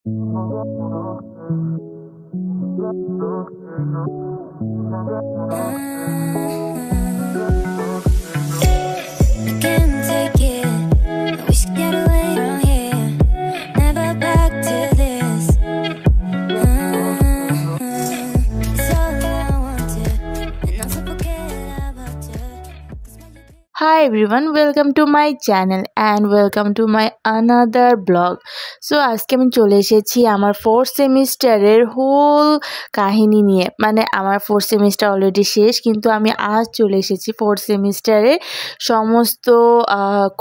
Hi everyone, welcome to my channel and welcome to my another blog. So আজকে আমি চলে এসেছি আমার 4th সেমিস্টারের হোল কাহিনী নিয়ে। মানে আমার 4th সেমিস্টার অলরেডি শেষ, কিন্তু আমি আজ চলে এসেছি 4th সেমিস্টারের সমস্ত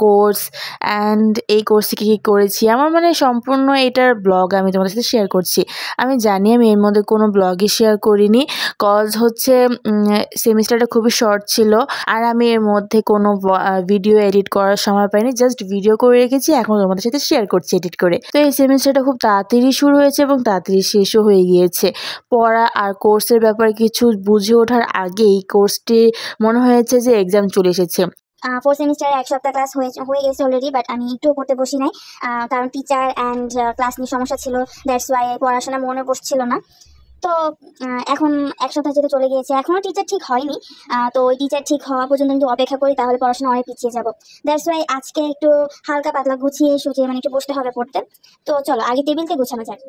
কোর্স অ্যান্ড এই কোর্সে কী কী করেছি আমার মানে সম্পূর্ণ এটার ব্লগ আমি তোমাদের সাথে শেয়ার করছি। আমি জানি আমি এর মধ্যে কোনো ব্লগই শেয়ার করিনি, কজ হচ্ছে সেমিস্টারটা খুবই শর্ট ছিল আর আমি এর মধ্যে কোনো ভিডিও এডিট করার সময় পাইনি, জাস্ট ভিডিও করে রেখেছি, এখন তোমাদের সাথে শেয়ার করছি এডিট করে। তো এই সেমিস্টারটা খুব তাড়াতাড়ি শুরু হয়েছে এবং তাড়াতাড়ি শেষও হয়ে গিয়েছে। পড়া আর কোর্সের ব্যাপারে কিছু বুঝে ওঠার আগেই কোর্সটি মনে হয়েছে যে এক্সাম চলে এসেছে। 4th সেমিস্টারে এক সপ্তাহ ক্লাস হয়ে গেছে অলরেডি, বাট আমি একটু পড়তে বসি নাই, কারণ টিচার অ্যান্ড ক্লাস নিয়ে সমস্যা ছিল, দ্যাটস ওয়াই পড়াশোনা মনে বসছিল না। তো এখন এক সপ্তাহ যেতে চলে গিয়েছে, এখনও টিচার ঠিক হয়নি। তো ওই টিচার ঠিক হওয়া পর্যন্ত যদি অপেক্ষা করি তাহলে পড়াশোনা অনেক পিছিয়ে যাবো। দ্যাটস ওয়াই আজকে একটু হালকা পাতলা গুছিয়ে সুচিয়ে মানে একটু বসতে হবে পড়তে। তো চলো আগে টেবিলকে গুছানো যাক।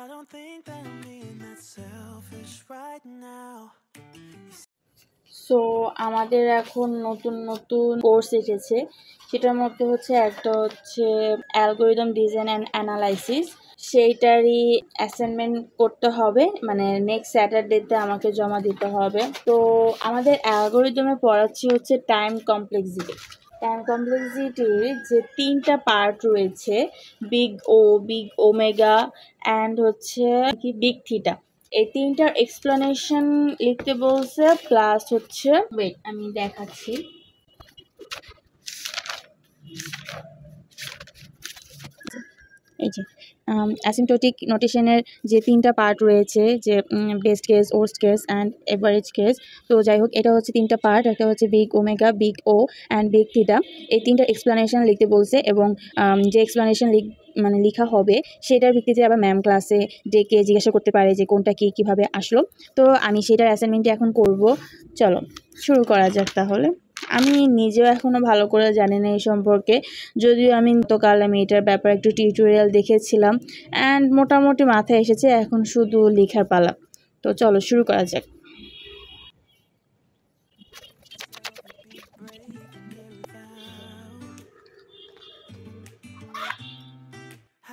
I don't think that I'm being that selfish right now. So আমাদের এখন নতুন নতুন কোর্স এসেছে, সেটার মধ্যে হচ্ছে একটা হচ্ছে অ্যালগোরিদম ডিজাইন অ্যান্ড অ্যানালাইসিস। সেইটারই অ্যাসাইনমেন্ট করতে হবে, মানে নেক্সট স্যাটারডেতে আমাকে জমা দিতে হবে। তো আমাদের অ্যালগোরিদমে পড়াচ্ছি হচ্ছে টাইম কমপ্লেক্সিটি। টাইম কমপ্লেক্সিটির যে 3টা পার্ট রয়েছে, big O, big omega and হচ্ছে কি বিগ থিটা, এই 3টার এক্সপ্লেনেশন লিখতে বলছে, প্লাস হচ্ছে ওয়েট আমি দেখাচ্ছি। এই যে অ্যাসিম্পটোটিক নোটেশনের যে 3টা পার্ট রয়েছে, যে best case, worst case and average case. তো যাই হোক, এটা হচ্ছে 3টা পার্ট, একটা হচ্ছে big omega, big O and big theta. এই 3টার এক্সপ্লেনেশন লিখতে বলছে এবং যে এক্সপ্লেনেশন মানে লেখা হবে সেটার ভিত্তিতে আবার ম্যাম ক্লাসে ডেকে জিজ্ঞাসা করতে পারে যে কোনটা কী কীভাবে আসলো। তো আমি সেটার অ্যাসাইনমেন্টটি এখন করব। চলো শুরু করা যাক তাহলে। আমি নিজেও এখনও ভালো করে জানি না এই সম্পর্কে, যদিও আমি গতকাল এটার ব্যাপারে একটু টিউটোরিয়াল দেখেছিলাম অ্যান্ড মোটামুটি মাথায় এসেছে, এখন শুধু লেখার পালা। তো চলো শুরু করা যাক।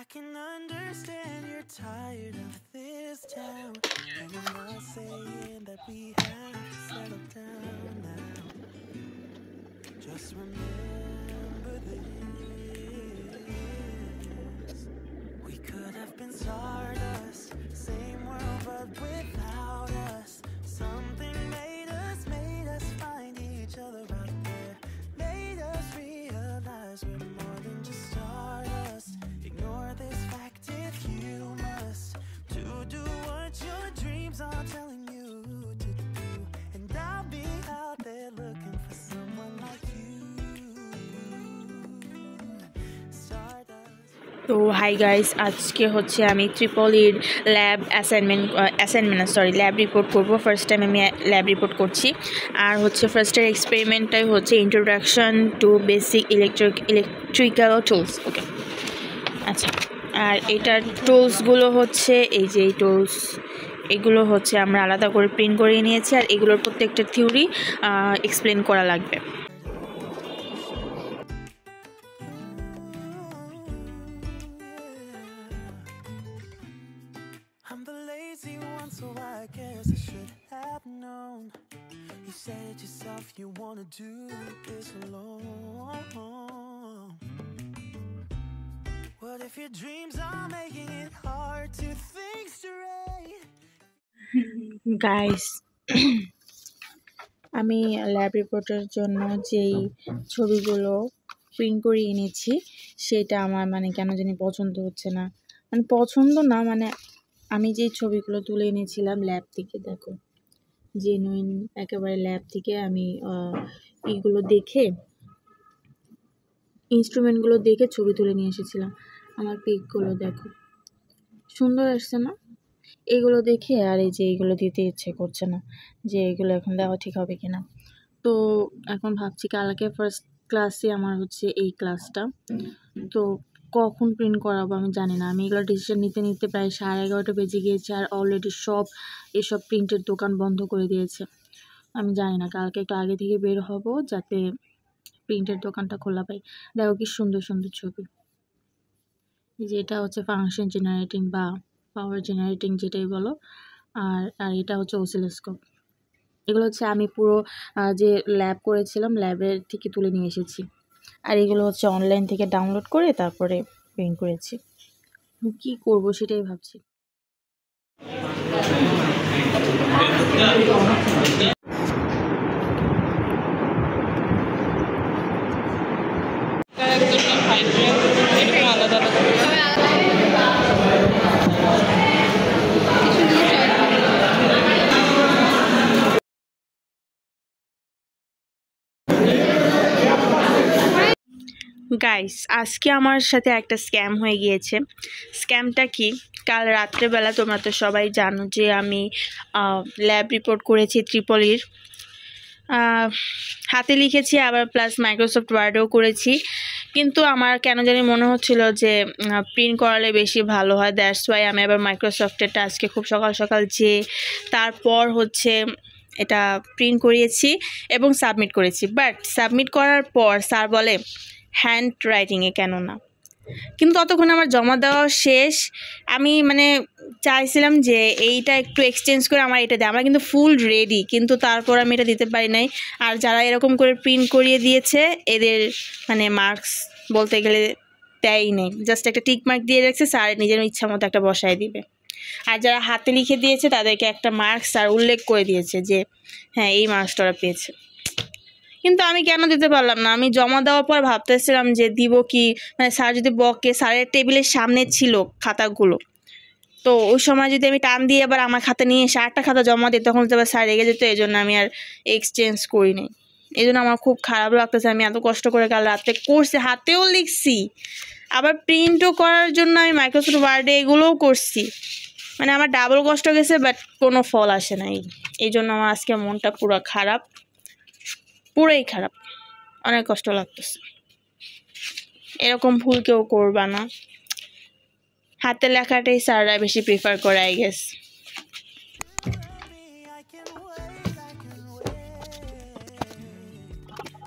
I can understand you're tired of this town, and I'm not saying that we have to settle down now. Just remember this: we could have been stardust, same world but without us. Something made us find each other out there, made us realize we're more than just stardust. Ignore this fact if you must, to do what your dreams are telling you to do, and I'll be out there looking for someone like you. Stardust. তো hi guys, আজকে হচ্ছে আমি ট্রিপলির lab lab report করব। First time আমি lab report করছি। আর হচ্ছে ফার্স্টের এক্সপেরিমেন্টটাই হচ্ছে introduction to basic electrical tools. Okay, আচ্ছা। আর এটার টুলসগুলো হচ্ছে এই যে এই টুলস, এগুলো হচ্ছে আমরা আলাদা করে প্রিন্ট করে নিয়েছি, আর এগুলোর প্রত্যেকটা থিওরি এক্সপ্লেন করা লাগবে। I'm the lazy one, so I guess I should have known. You said yourself you wanna do this alone. What if your dreams are making it hard to think straight? Guys, আমি lab রিপোর্টের জন্য যেই ছবিগুলো print করে এনেছি সেটা আমার মানে কেন জানি পছন্দ হচ্ছে না। মানে পছন্দ না, মানে আমি যে ছবিগুলো তুলে এনেছিলাম ল্যাব থেকে, দেখো জেনুইন একেবারে ল্যাব থেকে আমি এইগুলো দেখে, ইনস্ট্রুমেন্টগুলো দেখে ছবি তুলে নিয়ে এসেছিলাম। আমার পিকগুলো দেখো সুন্দর আসছে না? এগুলো দেখে আর এই যে এইগুলো দিতে ইচ্ছে করছে না যে এগুলো এখন দেওয়া ঠিক হবে কিনা। তো এখন ভাবছি কালকে ফার্স্ট ক্লাসে আমার হচ্ছে এই ক্লাসটা, তো কখন প্রিন্ট করাবো আমি জানি না। আমি এগুলো ডিসিশন নিতে নিতে প্রায় 11:30 বেজে গিয়েছে, আর অলরেডি এসব প্রিন্টের দোকান বন্ধ করে দিয়েছে। আমি জানি না, কালকে একটু আগে থেকে বের হব যাতে প্রিন্টের দোকানটা খোলা পাই। দেখো কি সুন্দর সুন্দর ছবি। এই যে এটা হচ্ছে ফাংশন জেনারেটিং বা পাওয়ার জেনারেটিং যেটাই বলো, আর এটা হচ্ছে অসিলোস্কোপ। এগুলো হচ্ছে আমি পুরো যে ল্যাব করেছিলাম ল্যাবের থেকে তুলে নিয়ে এসেছি, আর এগুলো হচ্ছে অনলাইন থেকে ডাউনলোড করে তারপরে প্রিন্ট করেছি। কি করব সেটাই ভাবছি। গাইস, আজকে আমার সাথে একটা স্ক্যাম হয়ে গিয়েছে। স্ক্যামটা কি, কাল রাত্রেবেলা তোমরা তো সবাই জানো যে আমি ল্যাব রিপোর্ট করেছি ত্রিপলির, হাতে লিখেছি, আবার প্লাস মাইক্রোসফট ওয়ার্ডেও করেছি। কিন্তু আমার কেন জানি মনে হচ্ছিল যে প্রিন্ট করালে বেশি ভালো হয়। দ্যাটস ওয়াই আমি আবার মাইক্রোসফটেরটা আজকে খুব সকাল সকাল যেয়ে তারপর হচ্ছে এটা প্রিন্ট করিয়েছি এবং সাবমিট করেছি। বাট সাবমিট করার পর স্যার বলে হ্যান্ড রাইটিংয়ে কেন না, কিন্তু ততক্ষণ আমার জমা দেওয়া শেষ। আমি চাইছিলাম যে এইটা একটু এক্সচেঞ্জ করে আমার এটা দেয়, আমরা কিন্তু ফুল রেডি, কিন্তু তারপর আমি এটা দিতে পারি নাই। আর যারা এরকম করে প্রিন্ট করিয়ে দিয়েছে এদের মার্কস বলতে গেলে দেয়ই নেই, জাস্ট একটা টিক মার্ক দিয়ে রাখছে, স্যার নিজের ইচ্ছা মতো একটা বসায় দিবে। আর যারা হাতে লিখে দিয়েছে তাদেরকে একটা মার্কস স্যার উল্লেখ করে দিয়েছে যে হ্যাঁ এই মার্কসটা ওরা পেয়েছে। কিন্তু আমি কেন দিতে পারলাম না? আমি জমা দেওয়ার পর ভাবতেছিলাম যে দিব কি, স্যার যদি বকে, স্যারের টেবিলের সামনে ছিল খাতাগুলো, তো ওই সময় যদি আমি টান দিয়ে আবার আমার খাতা নিয়ে এসে আরেকটা খাতা জমা দিই তখন তো আবার স্যার রেগে যেত। এই জন্য আমি আর এক্সচেঞ্জ করি নাই। এই জন্য আমার খুব খারাপ লাগতেছে। আমি এত কষ্ট করে কাল রাতে করছি, হাতেও লিখছি, আবার প্রিন্টও করার জন্য আমি মাইক্রোসফট ওয়ার্ডে এগুলোও করছি, আমার ডাবল কষ্ট গেছে, বাট কোনো ফল আসে নাই। এই জন্য আমার আজকে মনটা পুরো খারাপ, পুরোই খারাপ, অনেক কষ্ট লাগতেছে। এরকম ভুল কেউ করবা না, হাতে লেখাটাই স্যাররা বেশি প্রিফার করে I guess. I can wait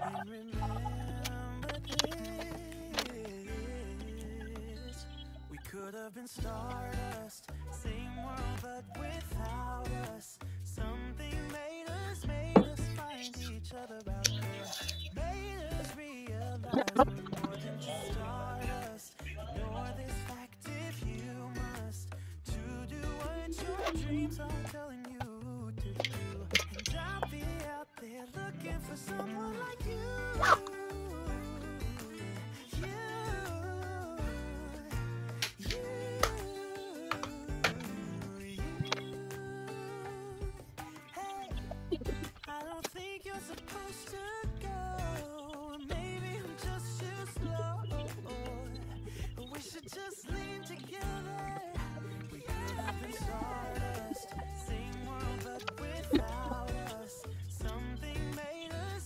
and remember this. We could have been stardust, same world but without us. Something made us find each other out there. Made us realize we're more than just stardust. Ignore this fact if you must. To do what your dreams are telling you to do. And I'll be out there looking for someone like you. I don't think you're supposed to go. Maybe I'm just too slow. We should just lean together. We could have been stardust, same world but without us. Something made us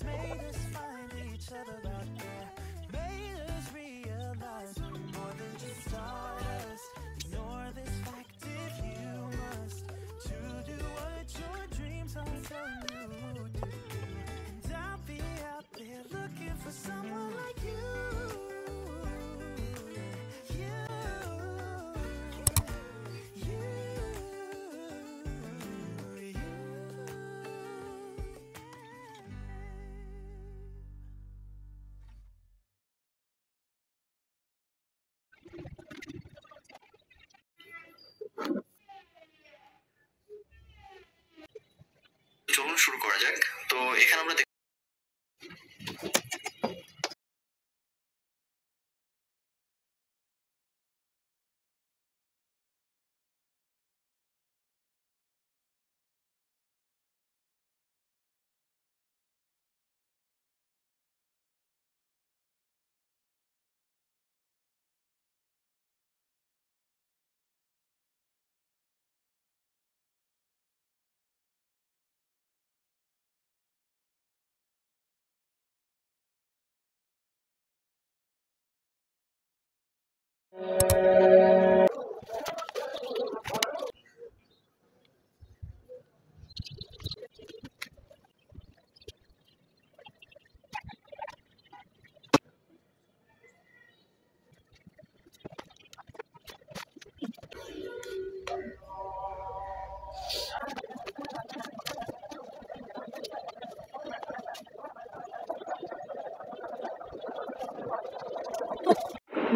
find each other out there. Made us realize we're more than just stardust. Ignore this fact if you must. To do what your dreams are telling you to do. And I'll be out there looking for someone like you. চলুন শুরু করা যাক। তো এখানে আমরা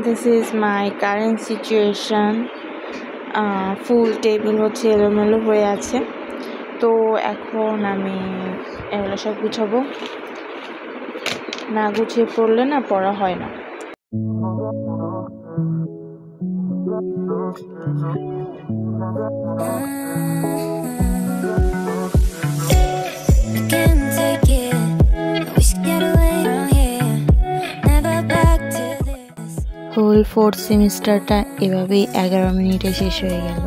This is my current situation. Full table হচ্ছে এলোমেলো হয়ে আছে, তো এখন আমি এগুলো সব গুছাবো। না গুছিয়ে পড়লে না পড়া হয় না। হোল 4th সেমিস্টারটা এভাবেই 11 মিনিটে শেষ হয়ে গেল।